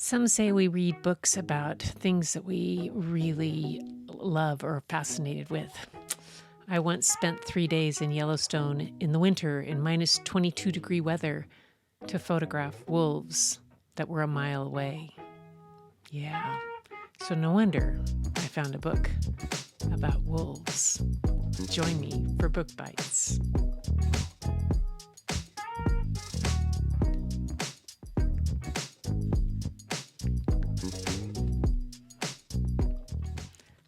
Some say we read books about things that we really love or are fascinated with. I once spent 3 days in Yellowstone in the winter in minus 22-degree weather to photograph wolves that were a mile away. Yeah, so no wonder I found a book about wolves. Join me for Book Bites.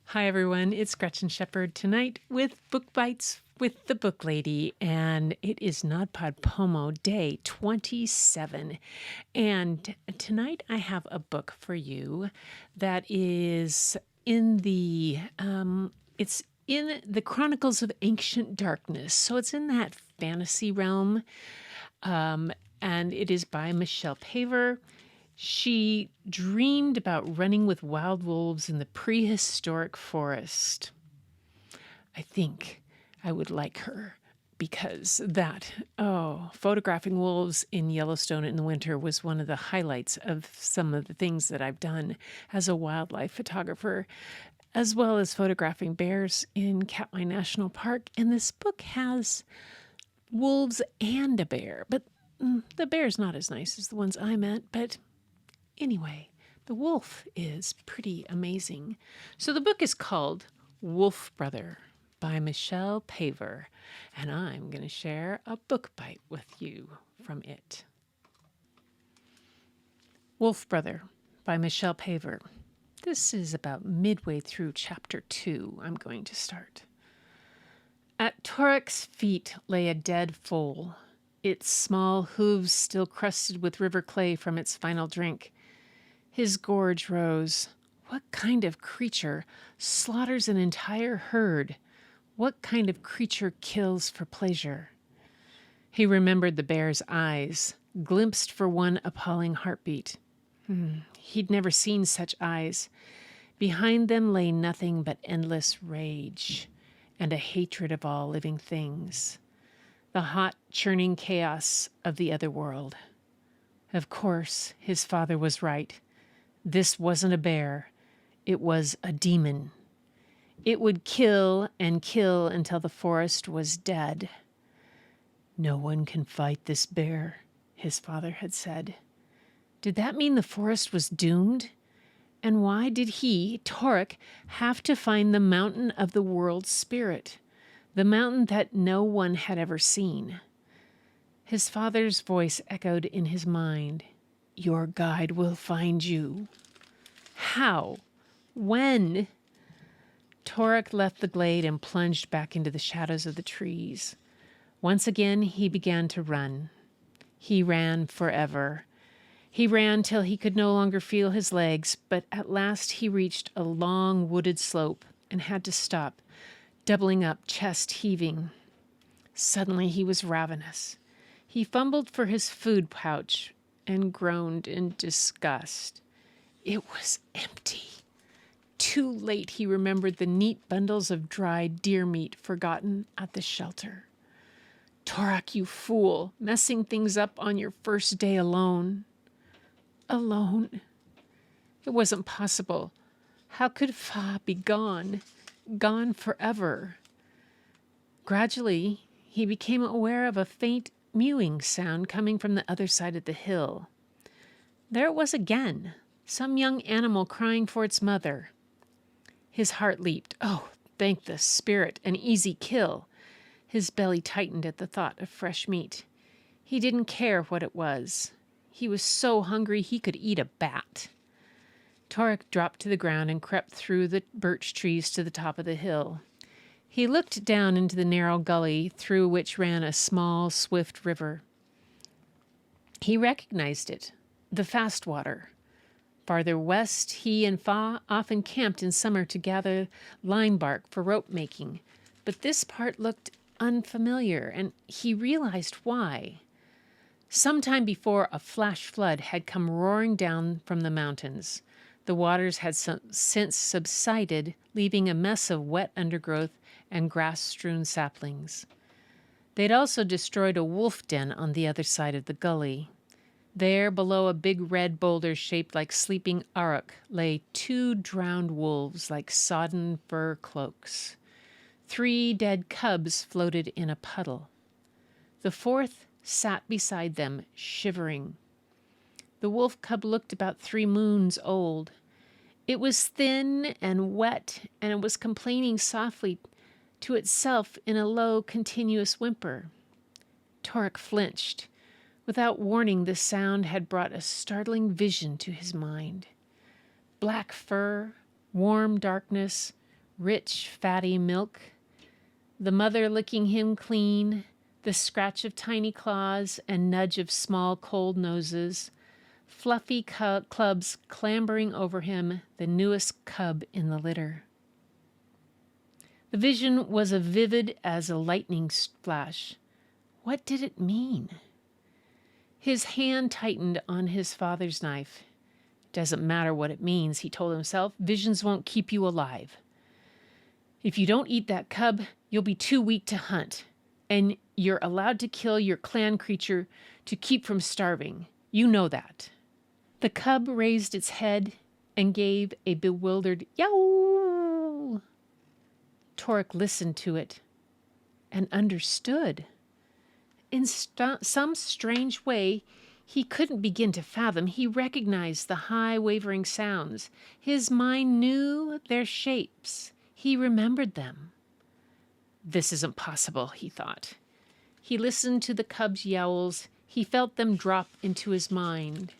Hi, everyone. It's Gretchen Shepherd tonight with Book Bites with the Booklady, and it is NaDoPodPoMo Day 27. And tonight I have a book for you that is in the it's in the Chronicles of Ancient Darkness, so it's in that fantasy realm, and it is by Michelle Paver. She dreamed about running with wild wolves in the prehistoric forest. I think I would like her because photographing wolves in Yellowstone in the winter was one of the highlights of some of the things that I've done as a wildlife photographer, as well as photographing bears in Katmai National Park. And this book has wolves and a bear, but the bear's not as nice as the ones I met, but anyway, the wolf is pretty amazing. So the book is called Wolf Brother by Michelle Paver, and I'm going to share a book bite with you from it. Wolf Brother by Michelle Paver. This is about midway through chapter 2. I'm going to start. At Torak's feet lay a dead foal, its small hooves still crusted with river clay from its final drink. His gorge rose. What kind of creature slaughters an entire herd? What kind of creature kills for pleasure? He remembered the bear's eyes, glimpsed for one appalling heartbeat. He'd never seen such eyes. Behind them lay nothing but endless rage and a hatred of all living things. The hot, churning chaos of the other world. Of course, his father was right. This wasn't a bear. It was a demon. It would kill and kill until the forest was dead. No one can fight this bear, his father had said. Did that mean the forest was doomed? And why did he, Torak, have to find the mountain of the world spirit, the mountain that no one had ever seen? His father's voice echoed in his mind. Your guide will find you. How? When? Torak left the glade and plunged back into the shadows of the trees. Once again, he began to run. He ran forever. He ran till he could no longer feel his legs, but at last he reached a long wooded slope and had to stop, doubling up, chest heaving. Suddenly he was ravenous. He fumbled for his food pouch and groaned in disgust. It was empty. Too late he remembered the neat bundles of dried deer meat forgotten at the shelter. Torak, you fool, messing things up on your first day alone. Alone? It wasn't possible. How could Fa be gone? Gone forever? Gradually, he became aware of a faint mewing sound coming from the other side of the hill. There it was again, some young animal crying for its mother. His heart leaped. Oh, thank the spirit, an easy kill. His belly tightened at the thought of fresh meat. He didn't care what it was. He was so hungry he could eat a bat. Torak dropped to the ground and crept through the birch trees to the top of the hill. He looked down into the narrow gully through which ran a small, swift river. He recognized it, the fast water. Farther west, he and Fa often camped in summer to gather line bark for rope making, but this part looked unfamiliar, and he realized why. Sometime before, a flash flood had come roaring down from the mountains. The waters had since subsided, leaving a mess of wet undergrowth and grass-strewn saplings. They'd also destroyed a wolf den on the other side of the gully. There, below a big red boulder shaped like sleeping auroch, lay 2 drowned wolves like sodden fur cloaks. 3 dead cubs floated in a puddle. The 4th sat beside them, shivering. The wolf cub looked about 3 moons old. It was thin and wet, and it was complaining softly to itself in a low, continuous whimper. Torek flinched. Without warning, the sound had brought a startling vision to his mind. Black fur, warm darkness, rich, fatty milk, the mother licking him clean, the scratch of tiny claws and nudge of small, cold noses, fluffy clubs clambering over him, the newest cub in the litter. The vision was as vivid as a lightning flash. What did it mean? His hand tightened on his father's knife. Doesn't matter what it means, he told himself. Visions won't keep you alive. If you don't eat that cub, you'll be too weak to hunt. And you're allowed to kill your clan creature to keep from starving. You know that. The cub raised its head and gave a bewildered yowl. Torek listened to it and understood. In some strange way he couldn't begin to fathom, he recognized the high, wavering sounds. His mind knew their shapes. He remembered them. This isn't possible, he thought. He listened to the cub's yowls. He felt them drop into his mind.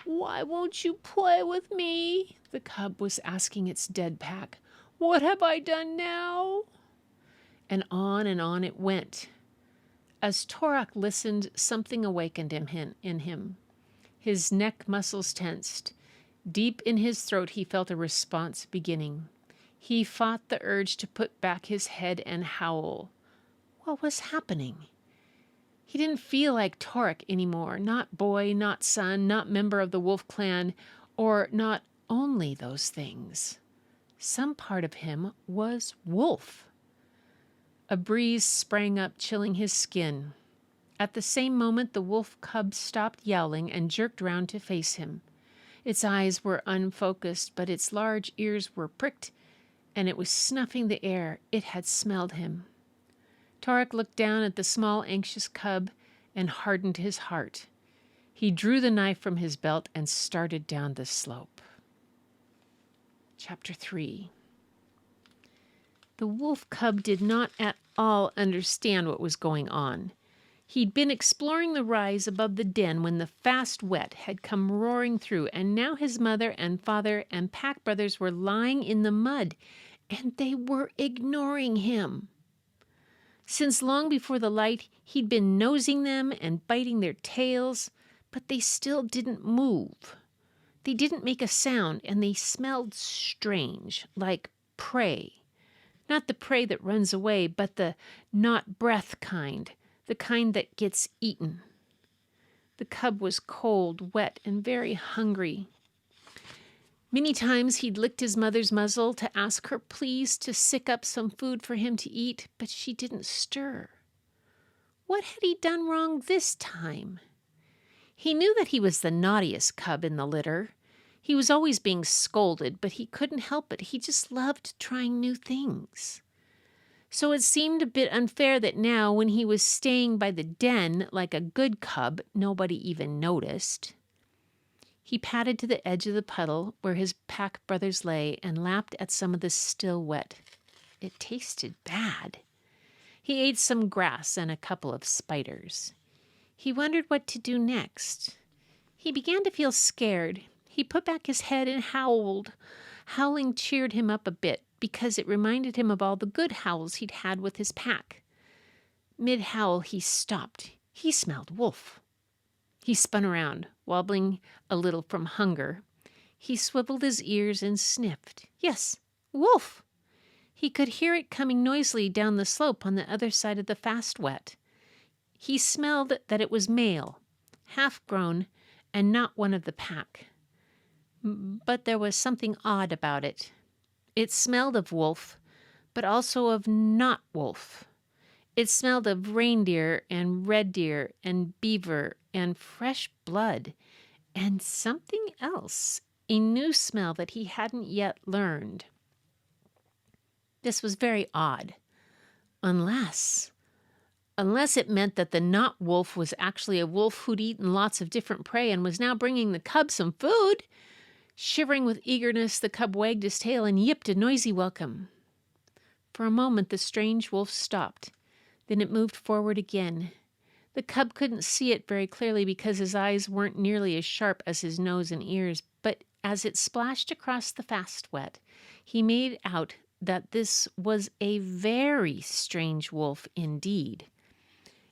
Why won't you play with me? The cub was asking its dead pack. What have I done now? And on it went. As Torek listened, something awakened in him. His neck muscles tensed. Deep in his throat, he felt a response beginning. He fought the urge to put back his head and howl. What was happening? He didn't feel like Torek anymore. Not boy, not son, not member of the wolf clan, or not only those things. Some part of him was wolf. A breeze sprang up, chilling his skin. At the same moment, the wolf cub stopped yowling and jerked round to face him. Its eyes were unfocused, but its large ears were pricked, and it was snuffing the air. It had smelled him. Torek looked down at the small, anxious cub and hardened his heart. He drew the knife from his belt and started down the slope. Chapter 3. The wolf cub did not at all understand what was going on. He'd been exploring the rise above the den when the fast wet had come roaring through, and now his mother and father and pack brothers were lying in the mud, and they were ignoring him. Since long before the light, he'd been nosing them and biting their tails, but they still didn't move. They didn't make a sound, and they smelled strange, like prey. Not the prey that runs away, but the not breath kind, the kind that gets eaten. The cub was cold, wet, and very hungry. Many times he'd licked his mother's muzzle to ask her please to sick up some food for him to eat, but she didn't stir. What had he done wrong this time? He knew that he was the naughtiest cub in the litter. He was always being scolded, but he couldn't help it. He just loved trying new things. So it seemed a bit unfair that now, when he was staying by the den like a good cub, nobody even noticed. He padded to the edge of the puddle where his pack brothers lay and lapped at some of the still wet. It tasted bad. He ate some grass and a couple of spiders. He wondered what to do next. He began to feel scared. He put back his head and howled. Howling cheered him up a bit because it reminded him of all the good howls he'd had with his pack. Mid-howl, he stopped. He smelled wolf. He spun around, wobbling a little from hunger. He swiveled his ears and sniffed. Yes, wolf! He could hear it coming noisily down the slope on the other side of the fast wet. He smelled that it was male, half-grown, and not one of the pack. But there was something odd about it. It smelled of wolf, but also of not wolf. It smelled of reindeer and red deer and beaver and fresh blood and something else, a new smell that he hadn't yet learned. This was very odd, unless it meant that the not wolf was actually a wolf who'd eaten lots of different prey and was now bringing the cub some food. Shivering with eagerness, the cub wagged his tail and yipped a noisy welcome. For a moment, the strange wolf stopped. Then it moved forward again. The cub couldn't see it very clearly because his eyes weren't nearly as sharp as his nose and ears, but as it splashed across the fast wet, he made out that this was a very strange wolf indeed.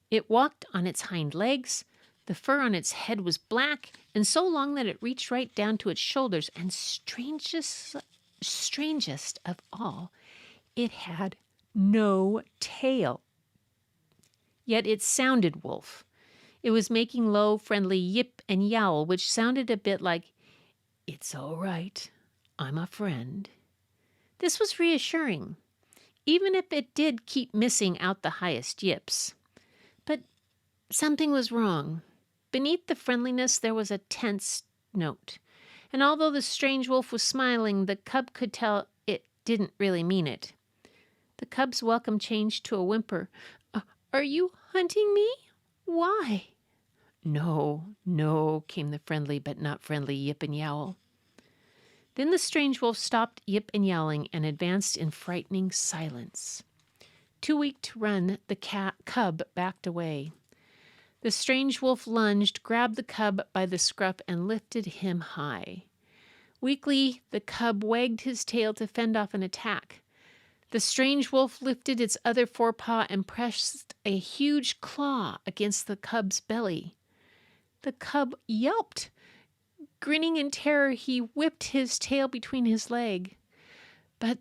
It walked on its hind legs. The fur on its head was black and so long that it reached right down to its shoulders. And strangest of all, it had no tail. Yet it sounded wolf. It was making low, friendly yip and yowl, which sounded a bit like, "It's all right. I'm a friend." This was reassuring, even if it did keep missing out the highest yips. But something was wrong. Beneath the friendliness, there was a tense note. And although the strange wolf was smiling, the cub could tell it didn't really mean it. The cub's welcome changed to a whimper. "Are you hunting me? Why?" No, came the friendly but not friendly yip and yowl. Then the strange wolf stopped yip and yowling and advanced in frightening silence. Too weak to run, the cub backed away. The strange wolf lunged, grabbed the cub by the scruff, and lifted him high. Weakly, the cub wagged his tail to fend off an attack. The strange wolf lifted its other forepaw and pressed a huge claw against the cub's belly. The cub yelped. Grinning in terror, he whipped his tail between his legs. But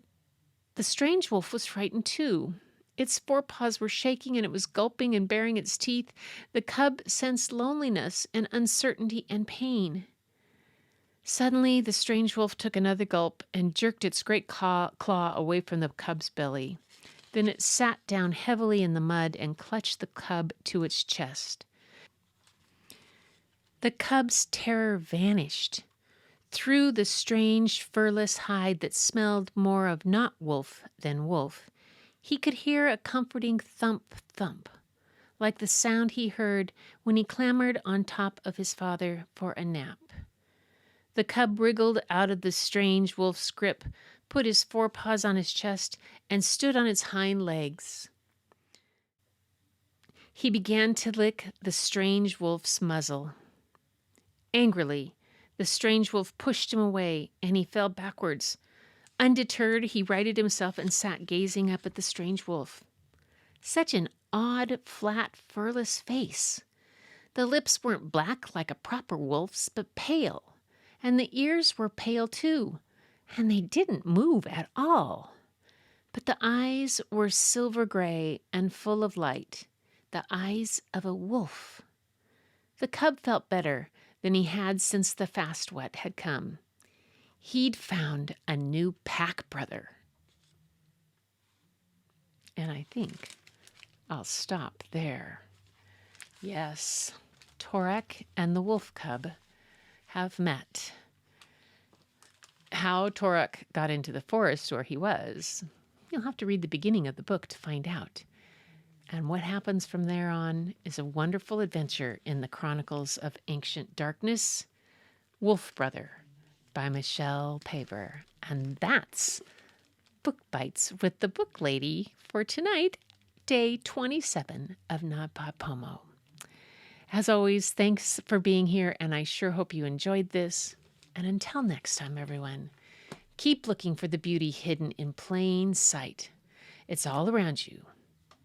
the strange wolf was frightened too. Its forepaws were shaking and it was gulping and baring its teeth. The cub sensed loneliness and uncertainty and pain. Suddenly, the strange wolf took another gulp and jerked its great claw away from the cub's belly. Then it sat down heavily in the mud and clutched the cub to its chest. The cub's terror vanished. Through the strange furless hide that smelled more of not wolf than wolf, he could hear a comforting thump, thump, like the sound he heard when he clambered on top of his father for a nap. The cub wriggled out of the strange wolf's grip, put his forepaws on his chest, and stood on its hind legs. He began to lick the strange wolf's muzzle. Angrily, the strange wolf pushed him away, and he fell backwards. Undeterred, he righted himself and sat gazing up at the strange wolf. Such an odd, flat, furless face. The lips weren't black like a proper wolf's, but pale. And the ears were pale too, and they didn't move at all. But the eyes were silver gray and full of light, the eyes of a wolf. The cub felt better than he had since the fast wet had come. He'd found a new pack brother. And I think I'll stop there. Yes, Torek and the wolf cub have met. How Torek got into the forest where he was, you'll have to read the beginning of the book to find out. And what happens from there on is a wonderful adventure in the Chronicles of Ancient Darkness, Wolf Brother by Michelle Paver. And that's Book Bites with the Booklady for tonight, day 27 of NPPM. As always, thanks for being here, and I sure hope you enjoyed this. And until next time, everyone, keep looking for the beauty hidden in plain sight. It's all around you.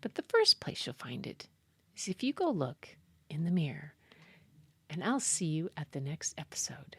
But the first place you'll find it is if you go look in the mirror. And I'll see you at the next episode.